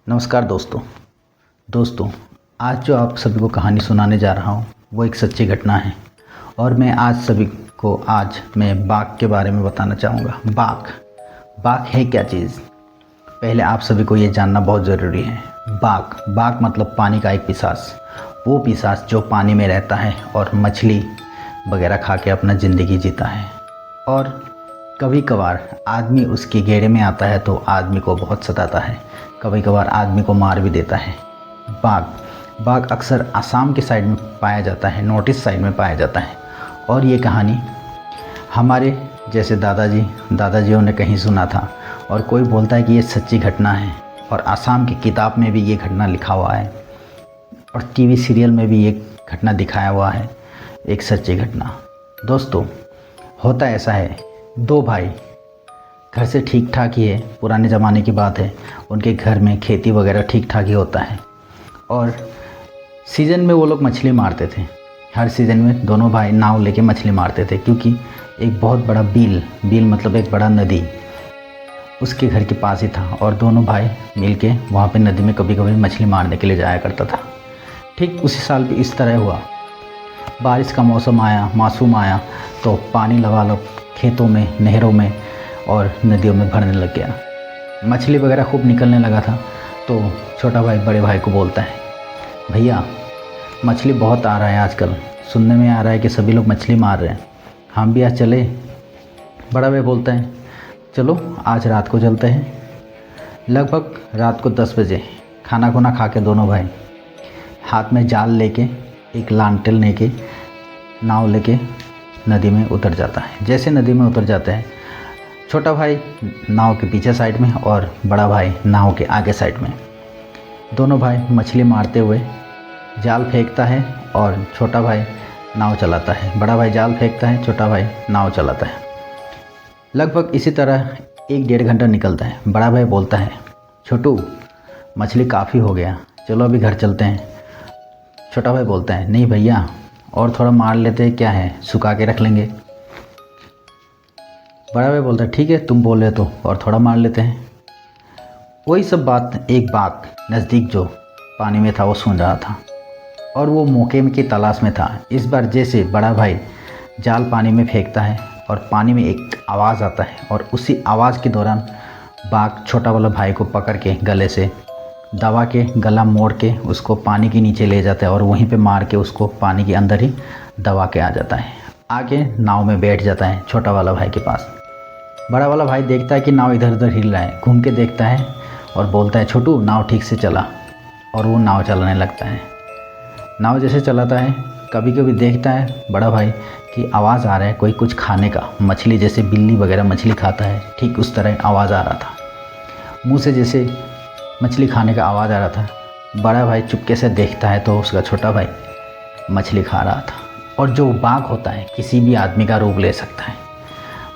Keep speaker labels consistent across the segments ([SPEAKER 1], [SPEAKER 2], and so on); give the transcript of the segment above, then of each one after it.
[SPEAKER 1] नमस्कार दोस्तों आज जो आप सभी को कहानी सुनाने जा रहा हूँ वो एक सच्ची घटना है। और मैं आज मैं बाघ के बारे में बताना चाहूँगा। बाघ है क्या चीज़, पहले आप सभी को ये जानना बहुत ज़रूरी है। बाघ मतलब पानी का एक पिशाच, वो पिशाच जो पानी में रहता है और मछली वगैरह खा के अपना ज़िंदगी जीता है। और कभी कभार आदमी उसके घेरे में आता है तो आदमी को बहुत सताता है, कभी कभार आदमी को मार भी देता है। बाघ अक्सर असम के साइड में पाया जाता है, नॉर्थ ईस्ट साइड में पाया जाता है। और ये कहानी हमारे जैसे दादाजियों ने कहीं सुना था, और कोई बोलता है कि ये सच्ची घटना है, और असम की किताब में भी ये घटना लिखा हुआ है, और टीवी सीरियल में भी ये घटना दिखाया हुआ है, एक सच्ची घटना। दोस्तों, होता ऐसा है, दो भाई घर से ठीक ठाक ही है, पुराने ज़माने की बात है, उनके घर में खेती वगैरह ठीक ठाक ही होता है। और सीज़न में वो लोग मछली मारते थे। हर सीज़न में दोनों भाई नाव लेके मछली मारते थे, क्योंकि एक बहुत बड़ा बील मतलब एक बड़ा नदी उसके घर के पास ही था, और दोनों भाई मिलके वहाँ पे नदी में कभी कभी मछली मारने के लिए जाया करता था। ठीक उसी साल भी इस तरह हुआ। बारिश का मौसम आया, मासूम आया, तो पानी लगा खेतों में, नहरों में और नदियों में भरने लग गया। मछली वगैरह खूब निकलने लगा था। तो छोटा भाई बड़े भाई को बोलता है, भैया मछली बहुत आ रहा है आजकल, सुनने में आ रहा है कि सभी लोग मछली मार रहे हैं, हम भी आज चले। बड़ा भाई बोलता है, चलो आज रात को चलते हैं। लगभग रात को 10 बजे खाना खुना खा के दोनों भाई हाथ में जाल लेके, एक लालटेन लेके, नाव लेके नदी में उतर जाता है। जैसे नदी में उतर जाता है, छोटा भाई नाव के पीछे साइड में और बड़ा भाई नाव के आगे साइड में, दोनों भाई मछली मारते हुए जाल फेंकता है, और छोटा भाई नाव चलाता है। बड़ा भाई जाल फेंकता है, छोटा भाई नाव चलाता है। लगभग इसी तरह 1-1.5 घंटा निकलता है। बड़ा भाई बोलता है, छोटू मछली काफ़ी हो गया, चलो अभी घर चलते हैं। छोटा भाई बोलता है, नहीं भैया और थोड़ा मार लेते हैं, क्या है, सुखा के रख लेंगे। बड़ा भाई बोलता है, ठीक है तुम बोल रहे तो और थोड़ा मार लेते हैं। वही सब बात एक बाघ नज़दीक जो पानी में था वो सुन रहा था, और वो मौके की तलाश में था। इस बार जैसे बड़ा भाई जाल पानी में फेंकता है और पानी में एक आवाज़ आता है, और उसी आवाज़ के दौरान बाघ छोटा वाला भाई को पकड़ के गले से दबा के, गला मोड़ के उसको पानी के नीचे ले जाता है, और वहीं पे मार के उसको पानी के अंदर ही दबा के आ जाता है। आके नाव में बैठ जाता है छोटा वाला भाई के पास। बड़ा वाला भाई देखता है कि नाव इधर उधर हिल रहा है, घूम के देखता है और बोलता है, छोटू नाव ठीक से चला। और वो नाव चलाने लगता है। नाव जैसे चलाता है, कभी कभी देखता है बड़ा भाई कि आवाज़ आ रहा है कोई कुछ खाने का, मछली जैसे बिल्ली वगैरह मछली खाता है, ठीक उस तरह आवाज़ आ रहा था। मुँह से जैसे मछली खाने का आवाज़ आ रहा था। बड़ा भाई चुपके से देखता है तो उसका छोटा भाई मछली खा रहा था। और जो बाघ होता है किसी भी आदमी का रूप ले सकता है।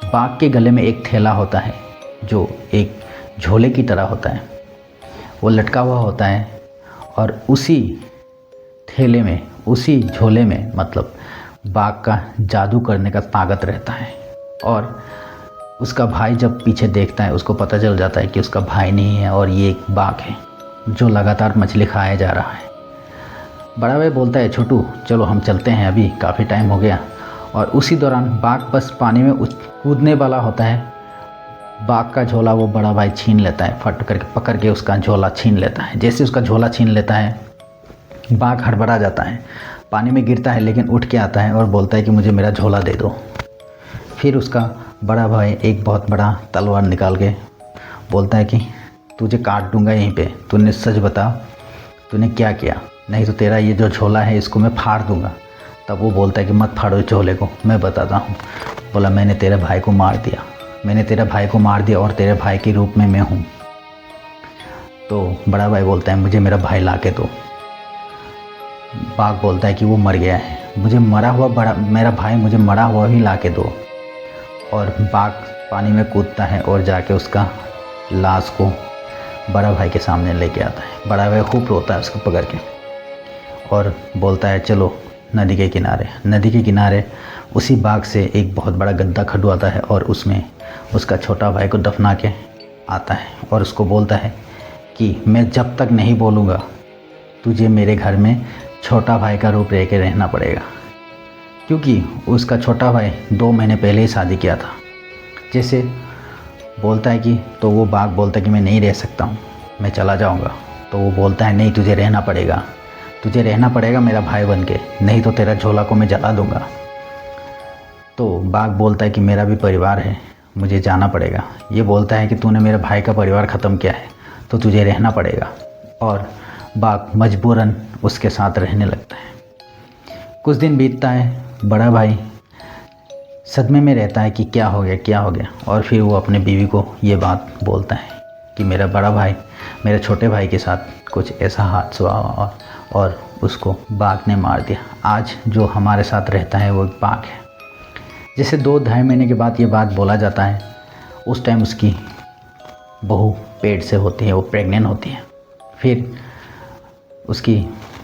[SPEAKER 1] बाघ के गले में एक थैला होता है जो एक झोले की तरह होता है, वो लटका हुआ होता है, और उसी थैले में, उसी झोले में मतलब बाघ का जादू करने का ताकत रहता है। और उसका भाई जब पीछे देखता है, उसको पता चल जाता है कि उसका भाई नहीं है और ये एक बाघ है जो लगातार मछली खाया जा रहा है। बड़ा भाई बोलता है, छोटू चलो हम चलते हैं, अभी काफ़ी टाइम हो गया। और उसी दौरान बाघ बस पानी में कूदने वाला होता है। बाघ का झोला वो बड़ा भाई छीन लेता है, फट करके पकड़ के उसका झोला छीन लेता है। जैसे उसका झोला छीन लेता है, बाघ हड़बड़ा जाता है, पानी में गिरता है, लेकिन उठ के आता है और बोलता है कि मुझे मेरा झोला दे दो। फिर उसका बड़ा भाई एक बहुत बड़ा तलवार निकाल के बोलता है कि तुझे काट दूंगा यहीं पे, तूने सच बता तूने क्या किया, नहीं तो तेरा ये जो झोला है इसको मैं फाड़ दूंगा। तब वो बोलता है कि मत फाड़ो झोले को, मैं बताता हूँ। बोला, मैंने तेरे भाई को मार दिया, मैंने तेरे भाई को मार दिया, और तेरे भाई के रूप में मैं हूँ। तो बड़ा भाई बोलता है, मुझे मेरा भाई ला के दो। बाघ बोलता है कि वो मर गया है, मुझे मेरा भाई मुझे मरा हुआ ही ला के दो। और बाघ पानी में कूदता है और जाके उसका लाश को बड़ा भाई के सामने लेके आता है। बड़ा भाई खूब रोता है उसको पकड़ के, और बोलता है, चलो नदी के किनारे। नदी के किनारे उसी बाग से एक बहुत बड़ा गड्ढा खड़वाता है, और उसमें उसका छोटा भाई को दफना के आता है, और उसको बोलता है कि मैं जब तक नहीं बोलूँगा तुझे मेरे घर में छोटा भाई का रूप रह के रहना पड़ेगा, क्योंकि उसका छोटा भाई 2 महीने पहले ही शादी किया था। जैसे बोलता है कि तो वो बाघ बोलता है कि मैं नहीं रह सकता हूँ, मैं चला जाऊँगा। तो वो बोलता है नहीं, तुझे रहना पड़ेगा, तुझे रहना पड़ेगा मेरा भाई बन के, नहीं तो तेरा झोला को मैं जला दूँगा। तो बाघ बोलता है कि मेरा भी परिवार है, मुझे जाना पड़ेगा। ये बोलता है कि तूने मेरे भाई का परिवार ख़त्म किया है तो तुझे रहना पड़ेगा। और बाघ मजबूरन उसके साथ रहने लगता है। कुछ दिन बीतता है, बड़ा भाई सदमे में रहता है कि क्या हो गया क्या हो गया। और फिर वो अपने बीवी को ये बात बोलता है कि मेरा बड़ा भाई मेरे छोटे भाई के साथ कुछ ऐसा हादसा हुआ और उसको बाघ ने मार दिया। आज जो हमारे साथ रहता है वो बाघ है। जैसे 2-2.5 महीने के बाद ये बात बोला जाता है, उस टाइम उसकी बहू पेट से होती है, वो प्रेग्नेंट होती है। फिर उसकी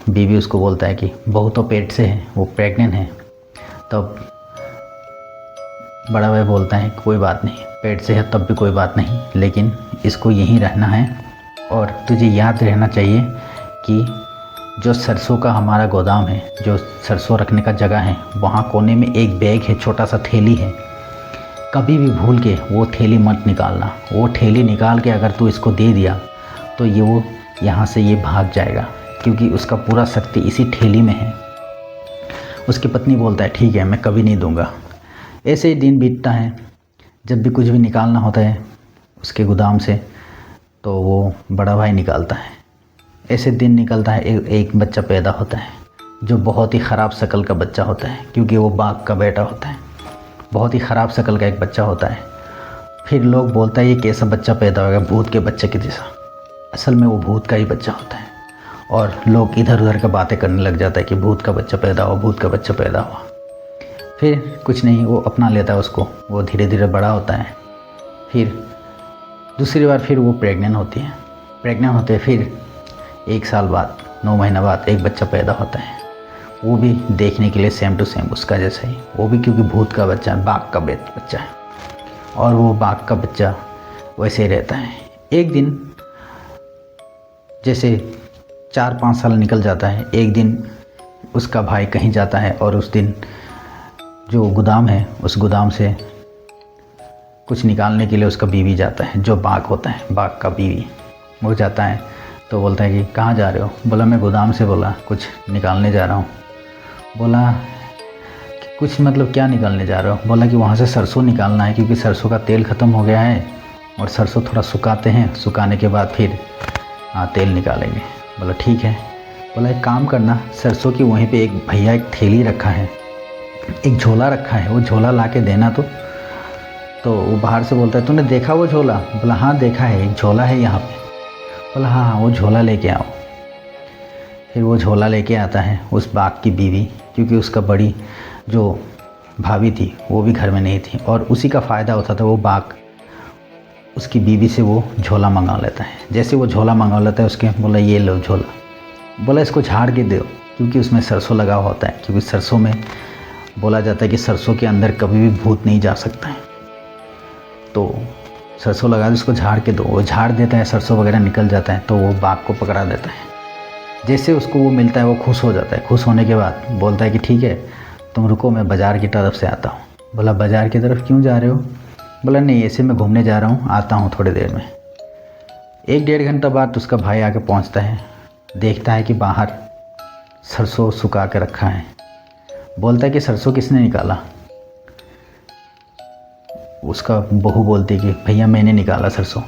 [SPEAKER 1] बीवी उसको बोलता है कि बहू तो पेट से है, वो प्रेग्नेंट है। तब बड़ा भाई बोलता है कोई बात नहीं, पेट से है तब भी कोई बात नहीं, लेकिन इसको यहीं रहना है। और तुझे याद रहना चाहिए कि जो सरसों का हमारा गोदाम है, जो सरसों रखने का जगह है, वहाँ कोने में एक बैग है, छोटा सा थैली है। कभी भी भूल के वो थैली मत निकालना। वो थैली निकाल के अगर तू इसको दे दिया तो वो यहाँ से ये भाग जाएगा, क्योंकि उसका पूरा शक्ति इसी थैली में है। उसकी पत्नी बोलता है ठीक है, मैं कभी नहीं दूंगा। ऐसे ही दिन बीतता है। जब भी कुछ भी निकालना होता है उसके गोदाम से तो वो बड़ा भाई निकालता है। ऐसे दिन निकलता है, एक बच्चा पैदा होता है जो बहुत ही ख़राब शक्ल का बच्चा होता है, क्योंकि वो बाघ का बेटा होता है। बहुत ही ख़राब शक्ल का एक बच्चा होता है। फिर लोग बोलता है ये कैसा बच्चा पैदा होगा, भूत के बच्चे की जैसा। असल में वो भूत का ही बच्चा होता है। और लोग इधर उधर का बातें करने लग जाता है कि भूत का बच्चा पैदा हुआ, भूत का बच्चा पैदा हुआ। फिर कुछ नहीं, वो अपना लेता है उसको, वो धीरे धीरे बड़ा होता है। फिर दूसरी बार फिर वो प्रेग्नेंट होती है। प्रेग्नेंट होते फिर 1 साल बाद, 9 महीना बाद एक बच्चा पैदा होता है। वो भी देखने के लिए सेम टू सेम उसका जैसा ही, वो भी क्योंकि भूत का बच्चा है, बाघ का बच्चा है। और वो बाघ का बच्चा वैसे ही रहता है। एक दिन जैसे 4-5 साल निकल जाता है। एक दिन उसका भाई कहीं जाता है और उस दिन जो गोदाम है, उस गोदाम से कुछ निकालने के लिए उसका बीवी जाता है, जो बाघ होता है, बाघ का बीवी। वो जाता है तो बोलता है कि कहाँ जा रहे हो? बोला मैं गोदाम से, बोला कुछ निकालने जा रहा हूँ। बोला कि कुछ मतलब क्या निकालने जा रहे हो? बोला कि वहाँ से सरसों निकालना है, क्योंकि सरसों का तेल ख़त्म हो गया है और सरसों थोड़ा सुखाते हैं, सुखाने के बाद फिर तेल निकालेंगे। बोला ठीक है। बोला एक काम करना, सरसों की वहीं पे एक भैया एक थैली रखा है, एक झोला रखा है, वो झोला ला के देना। तो वो बाहर से बोलता है तूने देखा वो झोला? बोला हाँ देखा है, एक झोला है यहाँ पे। बोला हाँ हाँ वो झोला लेके आओ। फिर वो झोला लेके आता है उस बाघ की बीवी, क्योंकि उसका बड़ी जो भाभी थी वो भी घर में नहीं थी, और उसी का फ़ायदा होता था। वो बाघ उसकी बीवी से वो झोला मंगा लेता है। जैसे वो झोला मंगा लेता है उसके, बोला ये लो झोला। बोला इसको झाड़ के दो, क्योंकि उसमें सरसों लगा होता है, क्योंकि सरसों में बोला जाता है कि सरसों के अंदर कभी भी भूत नहीं जा सकता है। तो सरसों लगा दो, उसको झाड़ के दो। वो झाड़ देता है, सरसों वगैरह निकल जाता है। तो वो बाघ को पकड़ा देता है। जैसे उसको वो मिलता है वो खुश हो जाता है। खुश होने के बाद बोलता है कि ठीक है तुम रुको, मैं बाज़ार की तरफ से आता हूँ। बोला बाज़ार की तरफ क्यों जा रहे हो? बोला नहीं ऐसे मैं घूमने जा रहा हूँ, आता हूँ थोड़ी देर में। 1-1.5 घंटा बाद उसका भाई आके पहुँचता है, देखता है कि बाहर सरसों सुखा के रखा है। बोलता है कि सरसों किसने निकाला? उसका बहू बोलती है कि भैया मैंने निकाला सरसों।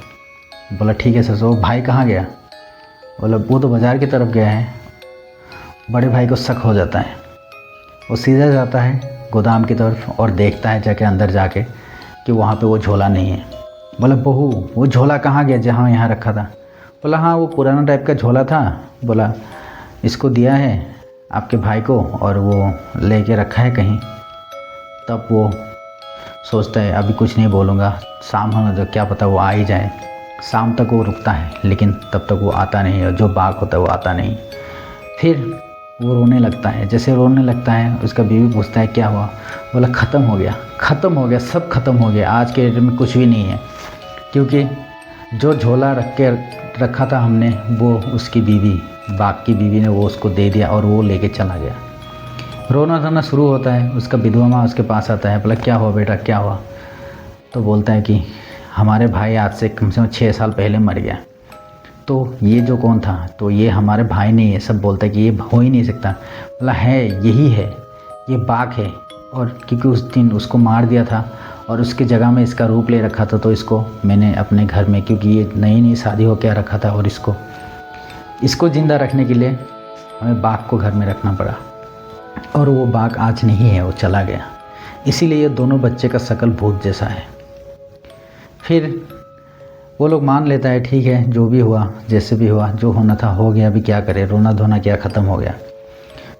[SPEAKER 1] बोला ठीक है सरसों। भाई कहाँ गया? बोला वो तो बाज़ार की तरफ गया है। बड़े भाई को शक हो जाता है, वो सीधा जाता है गोदाम की तरफ और देखता है जाके अंदर जाके कि वहाँ पे वो झोला नहीं है। बोला बहू वो झोला कहाँ गया जहाँ यहाँ रखा था? बोला हाँ वो पुराना टाइप का झोला था। बोला इसको दिया है आपके भाई को और वो लेके रखा है कहीं। तब वो सोचता है अभी कुछ नहीं बोलूँगा, शाम होने दो, क्या पता वो आ ही जाए। शाम तक वो रुकता है, लेकिन तब तक वो आता नहीं है, जो बाघ होता है वो आता नहीं। फिर वो रोने लगता है। जैसे रोने लगता है उसका बीवी पूछता है क्या हुआ? बोला ख़त्म हो गया, ख़त्म हो गया, सब ख़त्म हो गया, आज के डेट में कुछ भी नहीं है। क्योंकि जो झोला रखा था हमने, वो उसकी बीवी, बाघ की बीवी ने वो उसको दे दिया और वो लेके चला गया। रोना धोना शुरू होता है। उसका विधवा माँ उसके पास आता है, बोला क्या हुआ बेटा, क्या हुआ? तो बोलता है कि हमारे भाई आज से कम से कम 6 साल पहले मर गया। तो ये जो कौन था? तो ये हमारे भाई नहीं है। सब बोलता है कि ये हो ही नहीं सकता। बोला है, यही है, ये बाघ है। और क्योंकि उस दिन उसको मार दिया था और उसकी जगह में इसका रूप ले रखा था, तो इसको मैंने अपने घर में, क्योंकि ये नई शादी हो के रखा था, और इसको ज़िंदा रखने के लिए हमें बाघ को घर में रखना पड़ा। और वो बाघ आज नहीं है, वो चला गया। इसीलिए ये दोनों बच्चे का शकल भूत जैसा है। फिर वो लोग मान लेता है, ठीक है जो भी हुआ, जैसे भी हुआ, जो होना था हो गया, अभी क्या करें, रोना धोना क्या, ख़त्म हो गया।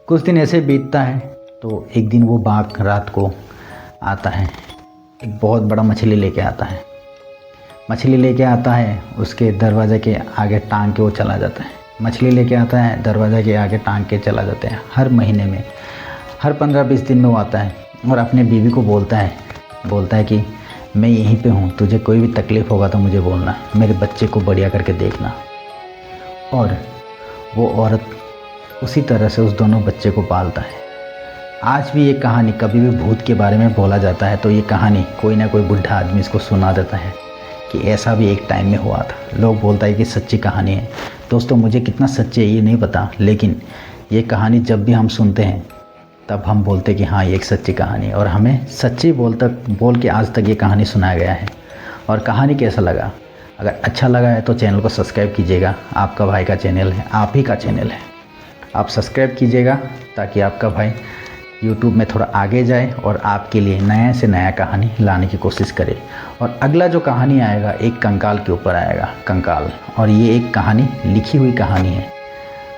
[SPEAKER 1] कुछ दिन ऐसे बीतता है। तो एक दिन वो बाघ रात को आता है, एक बहुत बड़ा मछली लेके आता है। मछली लेके आता है, उसके दरवाजे के आगे टांग के वो चला जाता है। मछली लेके आता है, दरवाजे के आगे टांग के चला जाते हैं। हर महीने में, हर 15-20 दिन में वो आता है और अपने बीवी को बोलता है कि मैं यहीं पे हूँ, तुझे कोई भी तकलीफ़ होगा तो मुझे बोलना, मेरे बच्चे को बढ़िया करके देखना। और वो औरत उसी तरह से उस दोनों बच्चे को पालता है। आज भी ये कहानी, कभी भी भूत के बारे में बोला जाता है तो ये कहानी कोई ना कोई बुढ़ा आदमी इसको सुना देता है कि ऐसा भी एक टाइम में हुआ था। लोग बोलता है कि सच्ची कहानी है। दोस्तों, मुझे कितना सच्ची है ये नहीं पता, लेकिन ये कहानी जब भी हम सुनते हैं तब हम बोलते कि हाँ ये एक सच्ची कहानी है, और हमें सच्ची बोल के आज तक ये कहानी सुनाया गया है। और कहानी कैसा लगा? अगर अच्छा लगा है तो चैनल को सब्सक्राइब कीजिएगा। आपका भाई का चैनल है, आप ही का चैनल है, आप सब्सक्राइब कीजिएगा ताकि आपका भाई यूट्यूब में थोड़ा आगे जाए और आपके लिए नया से नया कहानी लाने की कोशिश करे। और अगला जो कहानी आएगा एक कंकाल के ऊपर आएगा, कंकाल, और ये एक कहानी, लिखी हुई कहानी है।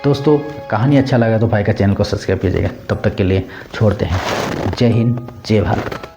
[SPEAKER 1] दोस्तों, कहानी अच्छा लगा तो भाई का चैनल को सब्सक्राइब कीजिएगा। तब तक के लिए छोड़ते हैं। जय हिंद, जय भारत।